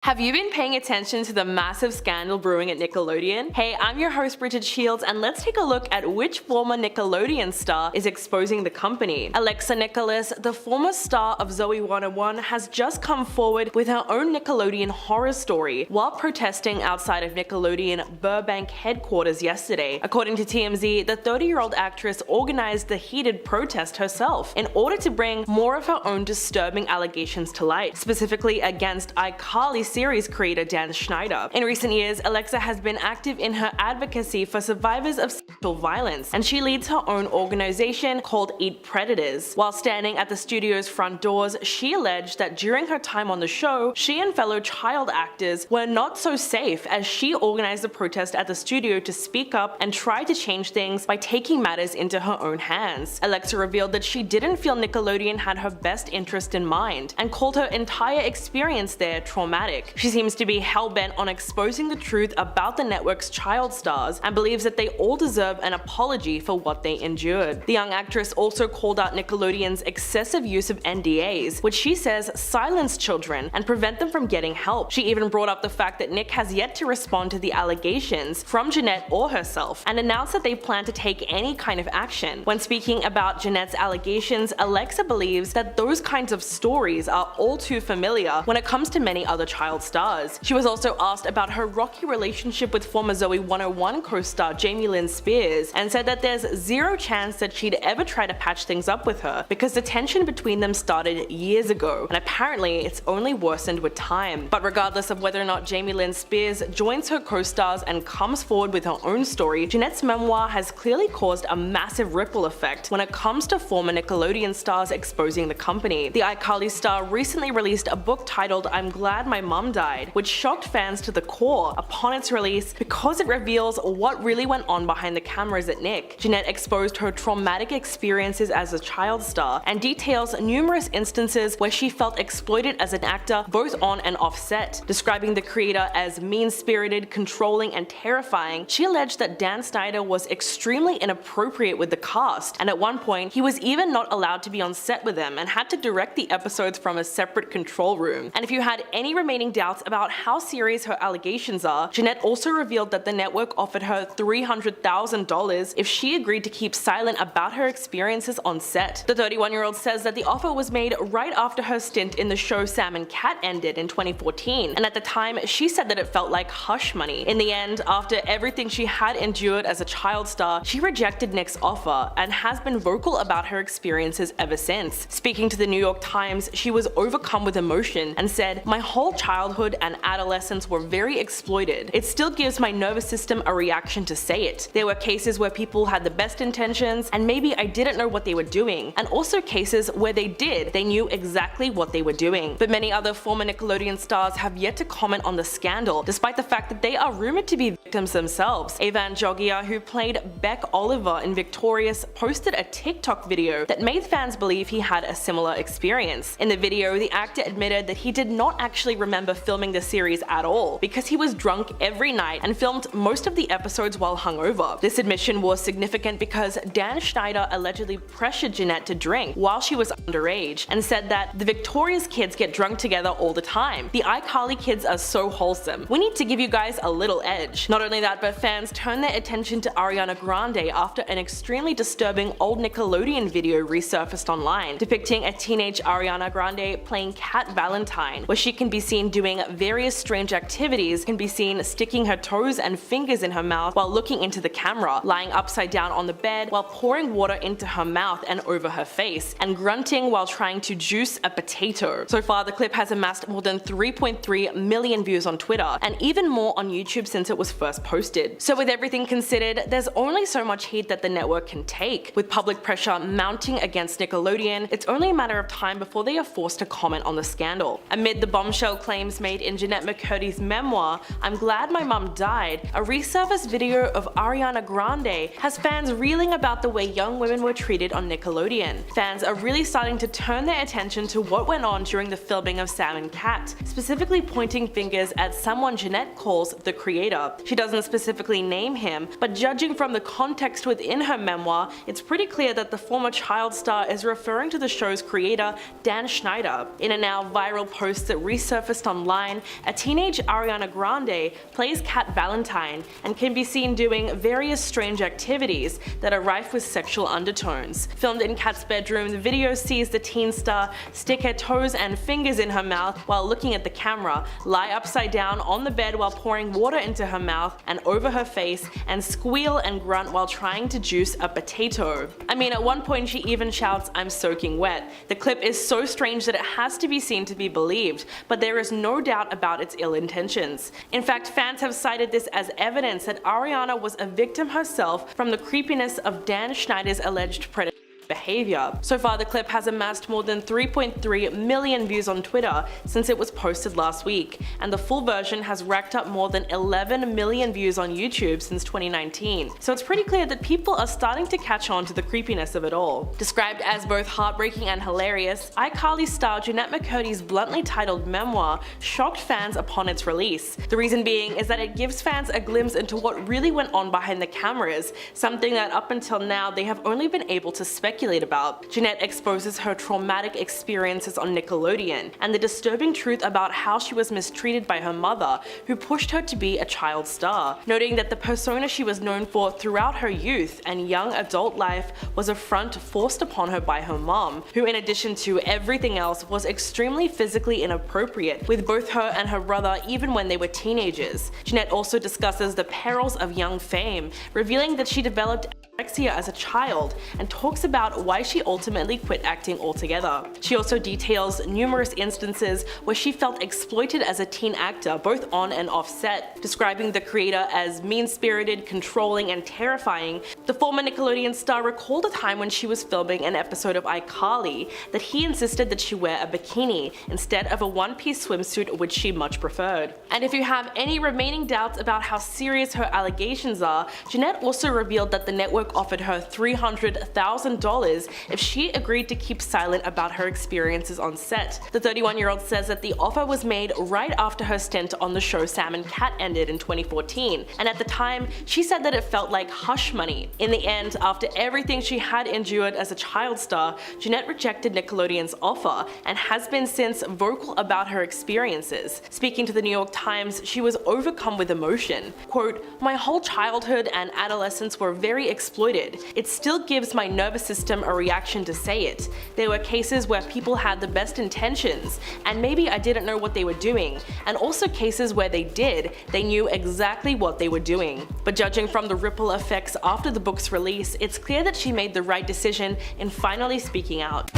Have you been paying attention to the massive scandal brewing at Nickelodeon? Hey, I'm your host Bridget Shields, and let's take a look at which former Nickelodeon star is exposing the company. Alexa Nikolas, the former star of Zoey 101, has just come forward with her own Nickelodeon horror story while protesting outside of Nickelodeon Burbank headquarters yesterday. According to TMZ, the 30-year-old actress organized the heated protest herself in order to bring more of her own disturbing allegations to light, specifically against iCarly series creator Dan Schneider. In recent years, Alexa has been active in her advocacy for survivors of sexual violence, and she leads her own organization called Eat Predators. While standing at the studio's front doors, she alleged that during her time on the show, she and fellow child actors were not so safe, as she organized the protest at the studio to speak up and try to change things by taking matters into her own hands. Alexa revealed that she didn't feel Nickelodeon had her best interest in mind, and called her entire experience there traumatic. She seems to be hell-bent on exposing the truth about the network's child stars and believes that they all deserve an apology for what they endured. The young actress also called out Nickelodeon's excessive use of NDAs, which she says silence children and prevent them from getting help. She even brought up the fact that Nick has yet to respond to the allegations from Jennette or herself, and announced that they plan to take any kind of action. When speaking about Jennette's allegations, Alexa believes that those kinds of stories are all too familiar when it comes to many other child stars. She was also asked about her rocky relationship with former Zoey 101 co-star Jamie Lynn Spears, and said that there's zero chance that she'd ever try to patch things up with her because the tension between them started years ago, and apparently it's only worsened with time. But regardless of whether or not Jamie Lynn Spears joins her co-stars and comes forward with her own story, Jennette's memoir has clearly caused a massive ripple effect when it comes to former Nickelodeon stars exposing the company. The iCarly star recently released a book titled I'm Glad My Mom Died, which shocked fans to the core upon its release because it reveals what really went on behind the cameras at Nick. Jennette exposed her traumatic experiences as a child star and details numerous instances where she felt exploited as an actor both on and off set. Describing the creator as mean-spirited, controlling, and terrifying, she alleged that Dan Schneider was extremely inappropriate with the cast, and at one point he was even not allowed to be on set with them and had to direct the episodes from a separate control room. And if you had any remaining doubts about how serious her allegations are, Jennette also revealed that the network offered her $300,000 if she agreed to keep silent about her experiences on set. The 31-year-old says that the offer was made right after her stint in the show Sam and Cat ended in 2014, and at the time she said that it felt like hush money. In the end, after everything she had endured as a child star, she rejected Nick's offer and has been vocal about her experiences ever since. Speaking to the New York Times, she was overcome with emotion and said, "My whole childhood and adolescence were very exploited. It still gives my nervous system a reaction to say it. There were cases where people had the best intentions and maybe I didn't know what they were doing, and also cases where they did, they knew exactly what they were doing." But many other former Nickelodeon stars have yet to comment on the scandal, despite the fact that they are rumored to be victims themselves. Evan Jogia, who played Beck Oliver in Victorious, posted a TikTok video that made fans believe he had a similar experience. In the video, the actor admitted that he did not actually remember filming the series at all because he was drunk every night and filmed most of the episodes while hungover. This admission was significant because Dan Schneider allegedly pressured Jennette to drink while she was underage, and said that the Victorious kids get drunk together all the time. The iCarly kids are so wholesome. We need to give you guys a little edge. Not only that, but fans turned their attention to Ariana Grande after an extremely disturbing old Nickelodeon video resurfaced online, depicting a teenage Ariana Grande playing Cat Valentine, where she can be seen doing various strange activities, can be seen sticking her toes and fingers in her mouth while looking into the camera, lying upside down on the bed while pouring water into her mouth and over her face, and grunting while trying to juice a potato. So far, the clip has amassed more than 3.3 million views on Twitter, and even more on YouTube since it was first posted. So with everything considered, there's only so much heat that the network can take. With public pressure mounting against Nickelodeon, it's only a matter of time before they are forced to comment on the scandal. Amid the bombshell claims made in Jennette McCurdy's memoir, I'm Glad My Mom Died, a resurfaced video of Ariana Grande has fans reeling about the way young women were treated on Nickelodeon. Fans are really starting to turn their attention to what went on during the filming of Sam and Cat, specifically pointing fingers at someone Jennette calls the creator. She doesn't specifically name him, but judging from the context within her memoir, it's pretty clear that the former child star is referring to the show's creator, Dan Schneider. In a now viral post that resurfaced on online, a teenage Ariana Grande plays Kat Valentine and can be seen doing various strange activities that are rife with sexual undertones. Filmed in Kat's bedroom, the video sees the teen star stick her toes and fingers in her mouth while looking at the camera, lie upside down on the bed while pouring water into her mouth and over her face, and squeal and grunt while trying to juice a potato. I mean, at one point she even shouts, "I'm soaking wet." The clip is so strange that it has to be seen to be believed, but there is no doubt about its ill intentions. In fact, fans have cited this as evidence that Ariana was a victim herself from the creepiness of Dan Schneider's alleged predatory behavior. So far, the clip has amassed more than 3.3 million views on Twitter since it was posted last week, and the full version has racked up more than 11 million views on YouTube since 2019. So it's pretty clear that people are starting to catch on to the creepiness of it all. Described as both heartbreaking and hilarious, iCarly star Jennette McCurdy's bluntly titled memoir shocked fans upon its release. The reason being is that it gives fans a glimpse into what really went on behind the cameras, something that up until now they have only been able to speculate about. Jennette exposes her traumatic experiences on Nickelodeon and the disturbing truth about how she was mistreated by her mother, who pushed her to be a child star, noting that the persona she was known for throughout her youth and young adult life was a front forced upon her by her mom, who in addition to everything else was extremely physically inappropriate with both her and her brother even when they were teenagers. Jennette also discusses the perils of young fame, revealing that she developed anorexia as a child and talks about why she ultimately quit acting altogether. She also details numerous instances where she felt exploited as a teen actor both on and off set, describing the creator as mean-spirited, controlling, and terrifying. The former Nickelodeon star recalled a time when she was filming an episode of iCarly that he insisted that she wear a bikini instead of a one-piece swimsuit, which she much preferred. And if you have any remaining doubts about how serious her allegations are, Jennette also revealed that the network offered her $300,000 if she agreed to keep silent about her experiences on set. The 31-year-old says that the offer was made right after her stint on the show Sam and Cat ended in 2014, and at the time she said that it felt like hush money. In the end, after everything she had endured as a child star, Jennette rejected Nickelodeon's offer and has been since vocal about her experiences. Speaking to the New York Times, she was overcome with emotion. Quote, "My whole childhood and adolescence were very exploited. It still gives my nervous system a reaction to say it. There were cases where people had the best intentions, and maybe I didn't know what they were doing, and also cases where they did, they knew exactly what they were doing. But judging from the ripple effects after the book's release, it's clear that she made the right decision in finally speaking out."